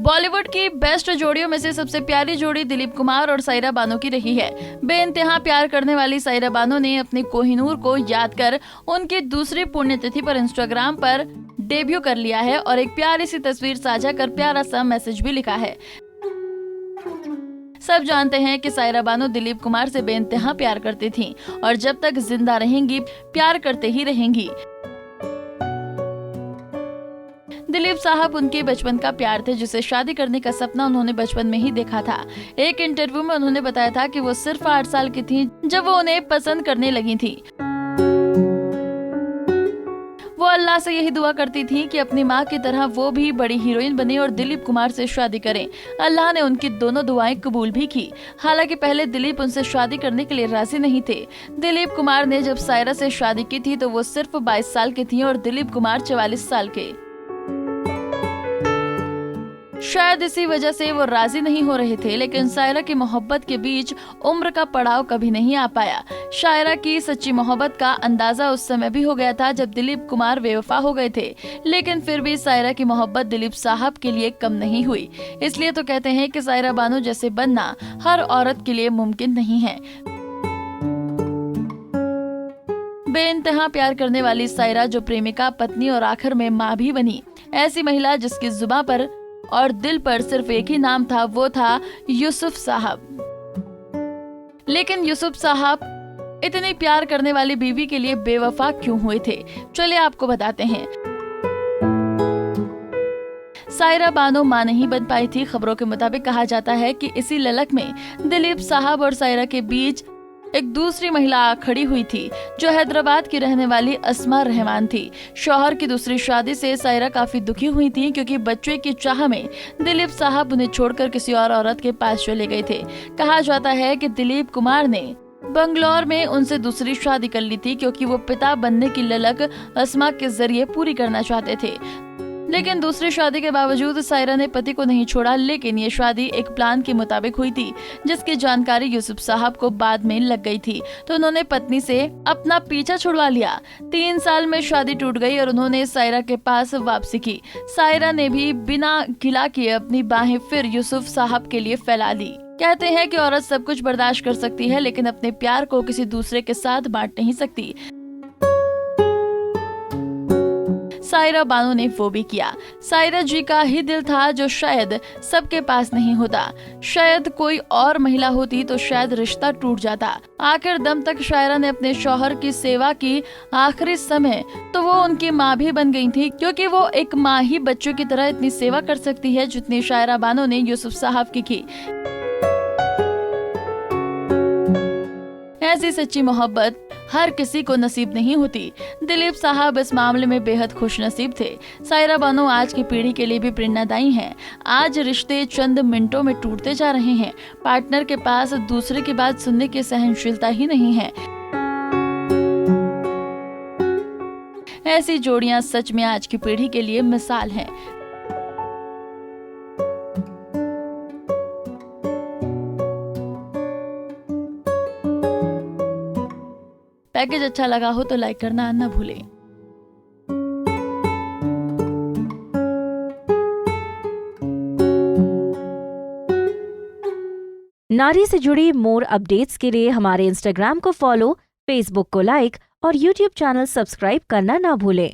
बॉलीवुड की बेस्ट जोड़ियों में से सबसे प्यारी जोड़ी दिलीप कुमार और सायरा बानो की रही है। बेइंतहा प्यार करने वाली सायरा बानो ने अपने कोहिनूर को याद कर उनकी दूसरी पुण्यतिथि पर इंस्टाग्राम पर डेब्यू कर लिया है और एक प्यारी सी तस्वीर साझा कर प्यारा सा मैसेज भी लिखा है। सब जानते हैं कि सायरा बानो दिलीप कुमार से बेइंतहा प्यार करती थीं और जब तक जिंदा रहेंगी प्यार करते ही रहेंगी। दिलीप साहब उनके बचपन का प्यार थे, जिसे शादी करने का सपना उन्होंने बचपन में ही देखा था। एक इंटरव्यू में उन्होंने बताया था कि वो सिर्फ 8 साल की थीं जब वो उन्हें पसंद करने लगी थी। वो अल्लाह से यही दुआ करती थी कि अपनी माँ की तरह वो भी बड़ी हीरोइन बने और दिलीप कुमार से शादी करें। अल्लाह ने उनकी दोनों दुआएं कबूल भी की। हालांकि पहले दिलीप उनसे शादी करने के लिए राजी नहीं थे। दिलीप कुमार ने जब सायरा से शादी की थी तो वो सिर्फ 22 साल की थी और दिलीप कुमार 44 साल के। शायद इसी वजह से वो राजी नहीं हो रहे थे, लेकिन सायरा की मोहब्बत के बीच उम्र का पड़ाव कभी नहीं आ पाया। सायरा की सच्ची मोहब्बत का अंदाजा उस समय भी हो गया था जब दिलीप कुमार बेवफा हो गए थे, लेकिन फिर भी सायरा की मोहब्बत दिलीप साहब के लिए कम नहीं हुई। इसलिए तो कहते हैं कि सायरा बानो जैसे बनना हर औरत के लिए मुमकिन नहीं है। बेइंतहा प्यार करने वाली सायरा जो प्रेमिका, पत्नी और आखिर में माँ भी बनी, ऐसी महिला जिसकी जुबान पर और दिल पर सिर्फ एक ही नाम था, वो था यूसुफ साहब। लेकिन यूसुफ साहब इतनी प्यार करने वाली बीवी के लिए बेवफा क्यों हुए थे, चलिए आपको बताते हैं। सायरा बानो मां नहीं बन पाई थी। खबरों के मुताबिक कहा जाता है कि इसी ललक में दिलीप साहब और सायरा के बीच एक दूसरी महिला खड़ी हुई थी, जो हैदराबाद की रहने वाली अस्मा रहमान थी। शौहर की दूसरी शादी से सायरा काफी दुखी हुई थी, क्योंकि बच्चे की चाह में दिलीप साहब उन्हें छोड़कर किसी और औरत के पास चले गए थे। कहा जाता है कि दिलीप कुमार ने बंगलौर में उनसे दूसरी शादी कर ली थी, क्योंकि वो पिता बनने की ललक अस्मा के जरिए पूरी करना चाहते थे। लेकिन दूसरी शादी के बावजूद सायरा ने पति को नहीं छोड़ा, लेकिन ये शादी एक प्लान के मुताबिक हुई थी, जिसकी जानकारी यूसुफ साहब को बाद में लग गई थी, तो उन्होंने पत्नी से अपना पीछा छुड़वा लिया। 3 साल में शादी टूट गई और उन्होंने सायरा के पास वापसी की। सायरा ने भी बिना गिला किए अपनी बाहें फिर यूसुफ साहब के लिए फैला दी। कहते हैं कि औरत सब कुछ बर्दाश्त कर सकती है, लेकिन अपने प्यार को किसी दूसरे के साथ बांट नहीं सकती। सायरा बानो ने वो भी किया। सायरा जी का ही दिल था जो शायद सबके पास नहीं होता। शायद कोई और महिला होती तो शायद रिश्ता टूट जाता। आखिर दम तक सायरा ने अपने शौहर की सेवा की। आखिरी समय तो वो उनकी माँ भी बन गई थी, क्योंकि वो एक माँ ही बच्चों की तरह इतनी सेवा कर सकती है जितनी सायरा बानो ने यूसुफ साहब की। ऐसी सच्ची मोहब्बत हर किसी को नसीब नहीं होती। दिलीप साहब इस मामले में बेहद खुश नसीब थे। सायरा बानो आज की पीढ़ी के लिए भी प्रेरणादायी हैं। आज रिश्ते चंद मिनटों में टूटते जा रहे हैं। पार्टनर के पास दूसरे की बात सुनने की सहनशीलता ही नहीं है। ऐसी जोड़ियां सच में आज की पीढ़ी के लिए मिसाल हैं। पैकेज अच्छा लगा हो तो लाइक करना ना भूलें। नारी से जुड़ी मोर अपडेट्स के लिए हमारे इंस्टाग्राम को फॉलो, फेसबुक को लाइक और यूट्यूब चैनल सब्सक्राइब करना ना भूलें।